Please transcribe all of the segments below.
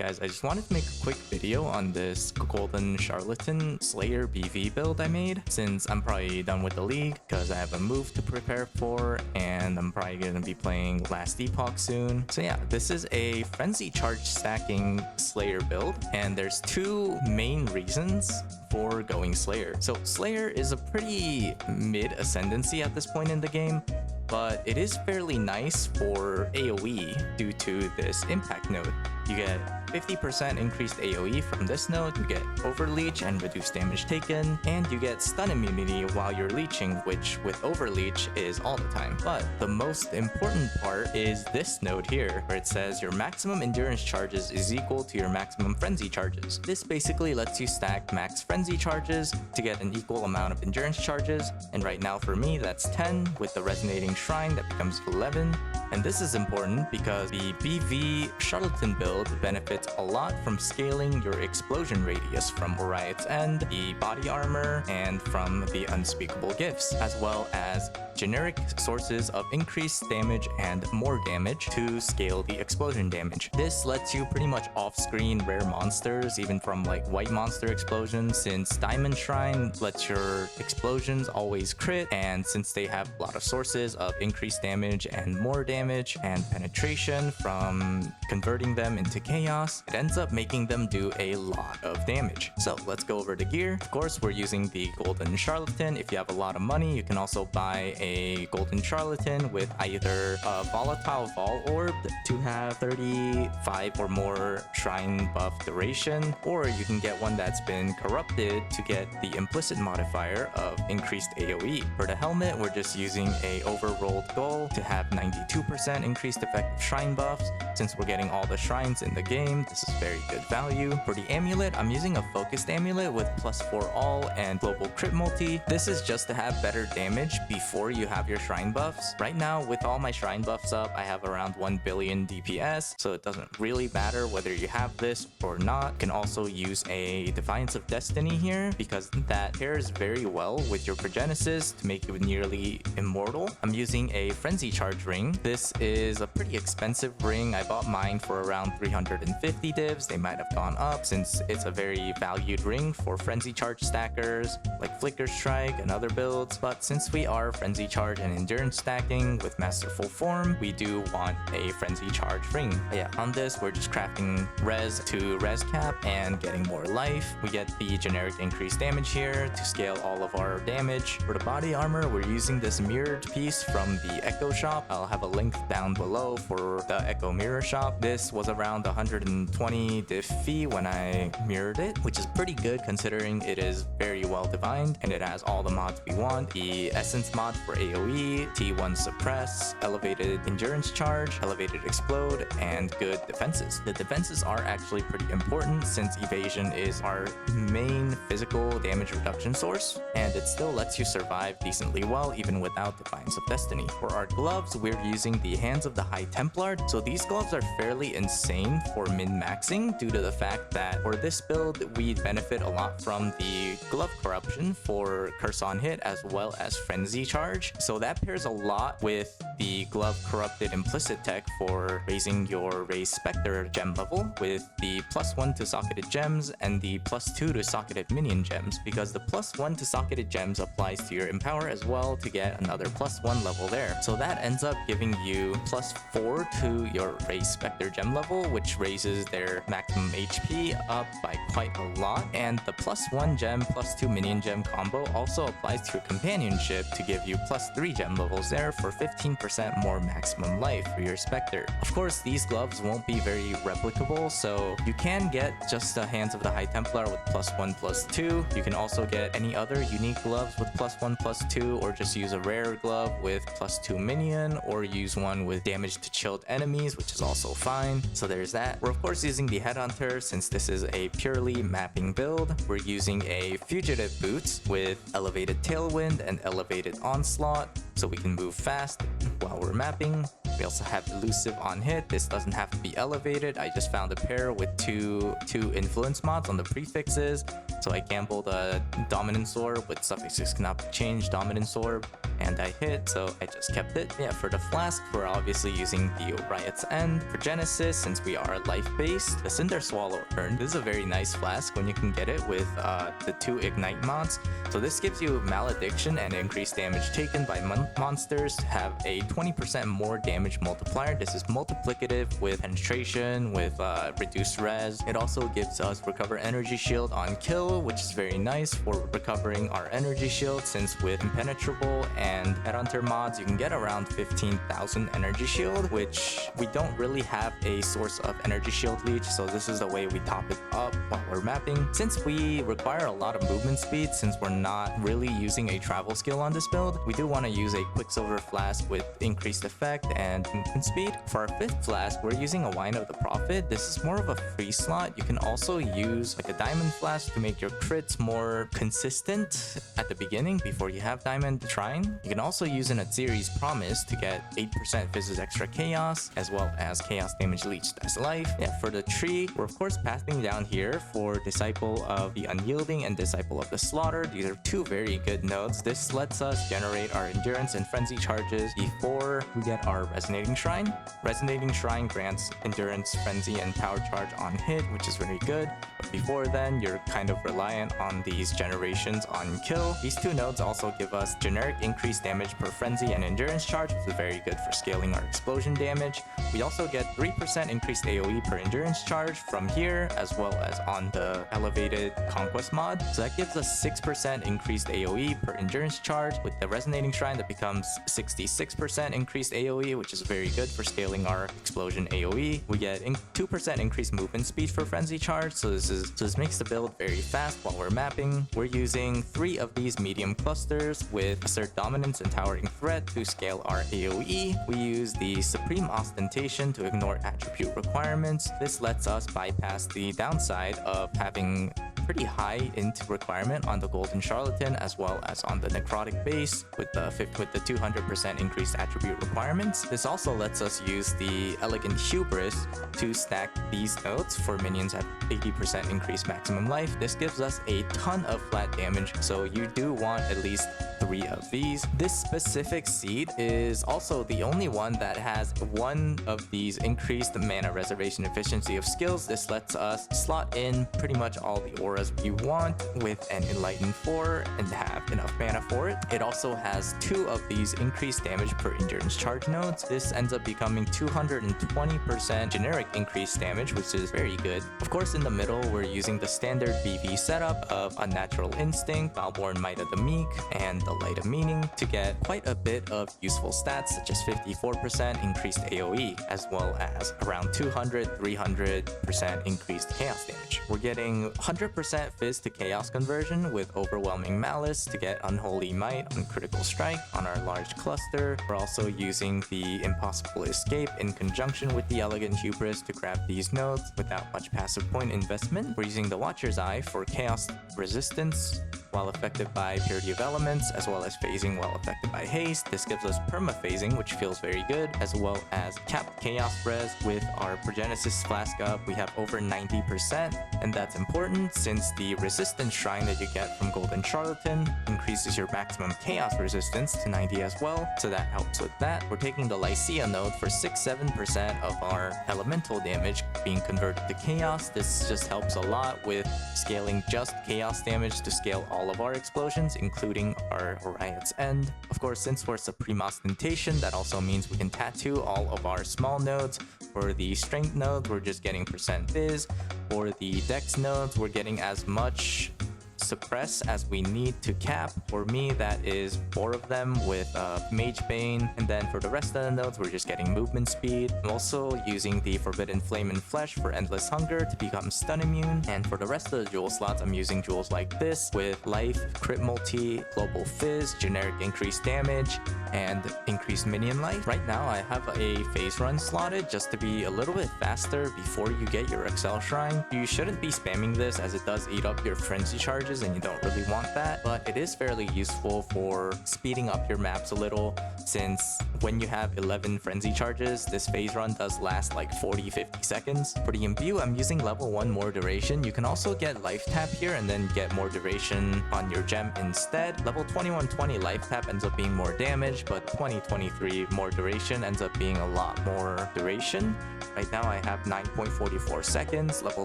guys, I just wanted to make a quick video on this Golden Charlatan Slayer BV build I made, since I'm probably done with the league because I have a move to prepare for and I'm probably going to be playing Last Epoch soon. So yeah, this is a Frenzy Charge stacking Slayer build, and there's two main reasons for going Slayer. So Slayer is a pretty mid ascendancy at this point in the game, but it is fairly nice for AoE due to this impact node. You get 50% increased AoE from this node, you get overleech and reduced damage taken, and you get stun immunity while you're leeching, which with overleech is all the time. But the most important part is this node here, where it says your maximum endurance charges is equal to your maximum frenzy charges. This basically lets you stack max frenzy charges to get an equal amount of endurance charges, and right now for me that's 10, with the resonating shrine that becomes 11. And this is important because the BV Charlatan build benefits a lot from scaling your explosion radius from Oriot's End, the body armor, and from the unspeakable gifts, as well as generic sources of increased damage and more damage to scale the explosion damage. This lets you pretty much off-screen rare monsters, even from like white monster explosions, since Diamond Shrine lets your explosions always crit, and since they have a lot of sources of increased damage and more damage and penetration from converting them into chaos, it ends up making them do a lot of damage. So let's go over the gear. Of course, we're using the Golden Charlatan. If you have a lot of money, you can also buy a Golden Charlatan with either a volatile Vol Orb to have 35 or more shrine buff duration, or you can get one that's been corrupted to get the implicit modifier of increased AoE. For the helmet, we're just using a overrolled goal to have 92% increased effective shrine buffs. Since we're getting all the shrines in the game, this is very good value. For the amulet, I'm using a focused amulet with +4 all and global crit multi. This is just to have better damage before you have your shrine buffs. Right now, with all my shrine buffs up, I have around 1 billion DPS, so it doesn't really matter whether you have this or not. You can also use a Defiance of Destiny here because that pairs very well with your Progenesis to make you nearly immortal. I'm using a Frenzy Charge ring. This is a pretty expensive ring. I bought mine for around 350 divs. They might have gone up since it's a very valued ring for Frenzy Charge stackers like Flicker Strike and other builds, but since we are Frenzy Charge and endurance stacking with Masterful Form, we do want a Frenzy Charge ring. But yeah, on this we're just crafting res to res cap and getting more life. We get the generic increased damage here to scale all of our damage. For the body armor, we're using this mirrored piece from the Echo shop. I'll have a link down below for the Echo mirror shop. This was around 120 div fee when I mirrored it, which is pretty good considering it is very well defined and it has all the mods we want. The essence mod for AoE, T1 suppress, elevated endurance charge, elevated explode, and good defenses. The defenses are actually pretty important since evasion is our main physical damage reduction source, and it still lets you survive decently well even without Defiance of Destiny. For our gloves, we're using the Hands of the High Templar, so these gloves are fairly insane for min-maxing due to the fact that for this build we benefit a lot from the glove corruption for curse on hit as well as frenzy charge, so that pairs a lot with the glove corrupted implicit tech for raising your raised Spectre gem level with the +1 to socketed gems and the +2 to socketed minion gems, because the +1 to socketed gems applies to your empower as well to get another +1 level there. So that ends up giving you +4 to your raised Spectre gem level, which raises their maximum HP up by quite a lot, and the +1 gem +2 minion gem combo also applies to your companionship to give you +3 gem levels there for 15% more maximum life for your Spectre. Of course, these gloves won't be very replicable, so you can get just the Hands of the High Templar with +1 +2. You can also get any other unique gloves with +1 +2, or just use a rare glove with +2 minion, or use one with damage to chilled enemies, which is also fine. So there's that. We're of course using the Headhunter since this is a purely mapping build. We're using a Fugitive Boots with elevated Tailwind and elevated Onslaught, so we can move fast while we're mapping. We also have Elusive on hit. This doesn't have to be elevated. I just found a pair with two influence mods on the prefixes, so I gambled a Dominance Orb with suffixes cannot be changed Dominance Orb, and I hit, so I just kept it. Yeah, for the Flask, we're obviously using the Riot's End. For Genesis, since we are life-based, the Cinder Swallow Urn. This is a very nice flask when you can get it with the 2 Ignite mods. So this gives you Malediction and increased damage taken by monsters to have a 20% more damage multiplier. This is multiplicative with penetration, with reduced res. It also gives us Recover Energy Shield on kill, which is very nice for recovering our energy shield, since with Impenetrable and Headhunter mods, you can get around 15,000 energy shield, which we don't really have a source of energy shield leech, so this is the way we top it up while we're mapping. Since we require a lot of movement speed, since we're not really using a travel skill on this build, we do want to use a Quicksilver Flask with increased effect and movement speed. For our 5th flask, we're using a Wine of the Prophet. This is more of a free slot. You can also use like a Diamond Flask to make your crits more consistent at the beginning before you have Diamond Shrine. You can also use an Atziri's Promise to get 8% Fizz's extra chaos, as well as chaos damage leached as life. Yeah, for the tree, we're of course passing down here for Disciple of the Unyielding and Disciple of the Slaughter. These are 2 very good nodes. This lets us generate our endurance and frenzy charges before we get our Resonating Shrine. Resonating Shrine grants endurance, frenzy, and power charge on hit, which is very good. But before then, you're kind of reliant on these generations on kill. These 2 nodes also give us generic increased damage per frenzy and endurance charge, which is very good for scaling our explosion damage. We also get 3% increased AoE per endurance charge from here, as well as on the elevated conquest mod. So that gives us 6% increased AoE per endurance charge. With the Resonating Shrine, that becomes 66% increased AoE, which is very good for scaling our explosion AoE. We get 2% increased movement speed for frenzy charge, so this makes the build very fast while we're mapping. We're using 3 of these medium clusters with Assert Dominance and Towering Threat to scale our AoE. We use the Supreme Ostentation to ignore attribute requirements. This lets us bypass the downside of having pretty high int requirement on the Golden Charlatan, as well as on the Necrotic base with the 200% increased attribute requirements. This also lets us use the Elegant Hubris to stack these nodes for minions at 80% increased maximum life. This gives us a ton of flat damage, so you do want at least 3 of these. This specific seed is also the only one that has 1 of these increased mana reservation efficiency of skills. This lets us slot in pretty much all the auras we want with an Enlighten 4 and have enough mana for it. It also has 2 of these increased damage per endurance charge nodes. This ends up becoming 220% generic increased damage, which is very good. Of course, in the middle, we're using the standard BV setup of Unnatural Instinct, Valborn Might of the Meek, and the Light of Meaning to get quite a bit of useful stats, such as 54% increased AoE, as well as around 200-300% increased chaos damage. We're getting 100% Fizz to chaos conversion with Overwhelming Malice to get Unholy Might on critical strike on our large cluster. We're also using the Impossible Escape in conjunction with the Elegant Hubris to grab these nodes without much passive point investment. We're using the Watcher's Eye for chaos resistance while affected by Purity of Elements, as well as phasing while affected by haste. This gives us perma-phasing, which feels very good, as well as capped chaos res. With our Progenesis Flask up, we have over 90%, and that's important since the resistance shrine that you get from Golden Charlatan increases your maximum chaos resistance to 90 as well, so that helps with that. We're taking the Lycia node for 6-7% of our elemental damage being converted to chaos. This just helps a lot with scaling just chaos damage to scale all of our explosions, including our Riot's End. Of course, since we're Supreme Ostentation, that also means we can tattoo all of our small nodes. For the Strength node, we're just getting % Fizz. For the Dex nodes, we're getting as much suppress as we need to cap. For me, that is 4 of them with Mage Bane, and then for the rest of the nodes, we're just getting movement speed. I'm also using the Forbidden Flame and Flesh for Endless Hunger to become stun immune, and for the rest of the jewel slots, I'm using jewels like this with Life, Crit Multi, Global Fizz, generic increased damage, and increased minion life. Right now, I have a phase run slotted just to be a little bit faster before you get your Excel Shrine. You shouldn't be spamming this as it does eat up your frenzy charge charges and you don't really want that, but it is fairly useful for speeding up your maps a little, since when you have 11 frenzy charges, this phase run does last like 40-50 seconds. For the imbue, I'm using level 1 more duration. You can also get life tap here and then get more duration on your gem instead. Level 21-20 life tap ends up being more damage, but 20-23 more duration ends up being a lot more duration. Right now I have 9.44 seconds. Level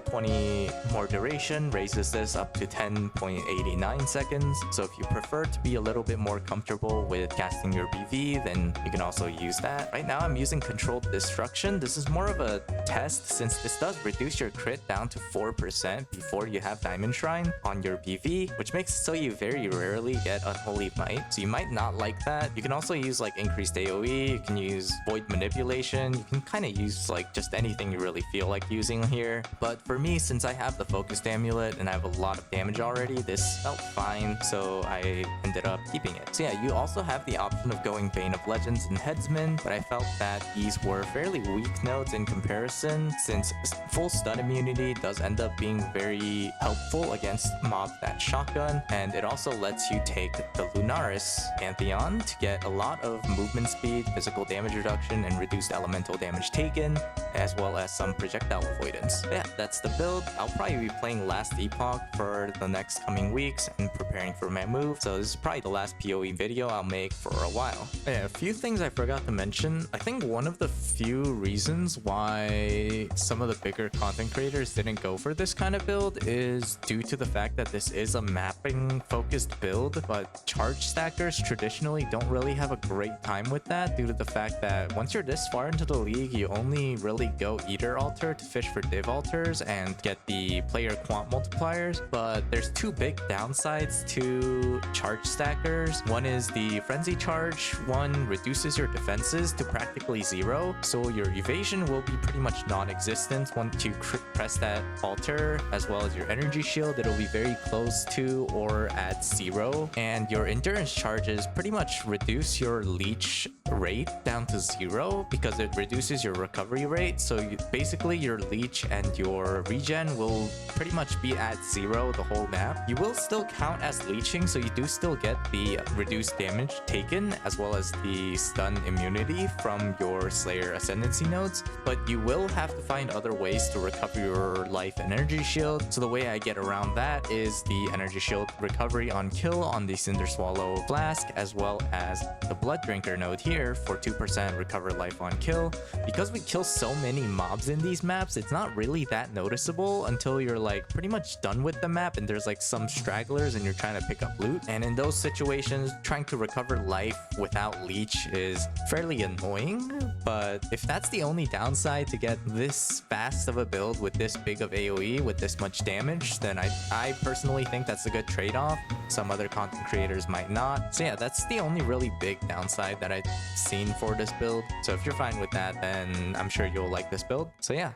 20 more duration raises this up to 10.89 seconds. So if you prefer to be a little bit more comfortable with casting your BV, then you can also use that. Right now I'm using controlled destruction. This is more of a test, since this does reduce your crit down to 4% before you have Diamond Shrine on your BV, which makes it so you very rarely get Unholy Might. So you might not like that. You can also use like increased AoE, you can use Void Manipulation, you can kind of use like just anything you really feel like using here. But for me, since I have the Focused Amulet and I have a lot of damage already, this felt fine, so I ended up keeping it. So yeah, you also have the option of going Bane of Legends and Headsman, but I felt that these were fairly weak nodes in comparison, since full stun immunity does end up being very helpful against mobs that shotgun, and it also lets you take the Lunaris Pantheon to get a lot of movement speed, physical damage reduction, and reduced elemental damage taken, as well as some projectile avoidance. But yeah, that's the build. I'll probably be playing Last Epoch for the next coming weeks and preparing for my move, so this is probably the last PoE video I'll make for a while. Yeah, a few things I forgot to mention. I think one of the few reasons why some of the bigger content creators didn't go for this kind of build is due to the fact that this is a mapping focused build, but charge stackers traditionally don't really have a great time with that, due to the fact that once you're this far into the league, you only really go Eater Altar to fish for div altars and get the player quant multipliers. But there's two big downsides to charge stackers. One is the frenzy charge. One reduces your defenses to practically zero, so your evasion will be pretty much non-existent once you press that altar, as well as your energy shield. It'll be very close to or at zero, and your endurance charges pretty much reduce your leech rate down to zero because it reduces your recovery rate. So basically your leech and your regen will pretty much be at zero the whole map. You will still count as leeching, so you do still get the reduced damage taken as well as the stun immunity from your Slayer Ascendancy nodes, but you will have to find other ways to recover your life and energy shield. So the way I get around that is the energy shield recovery on kill on the Cinder Swallow Flask, as well as the Blood Drinker node here for 2% recover life on kill. Because we kill so many mobs in these maps, it's not really that noticeable until you're like pretty much done with the map and there's like some stragglers and you're trying to pick up loot. And in those situations, trying to recover life without leech is fairly annoying. But if that's the only downside to get this fast of a build with this big of AoE with this much damage, then I personally think that's a good trade-off. Some other content creators might not. So yeah, that's the only really big downside that I've seen for this build. So if you're fine with that, then I'm sure you'll like this build. So yeah,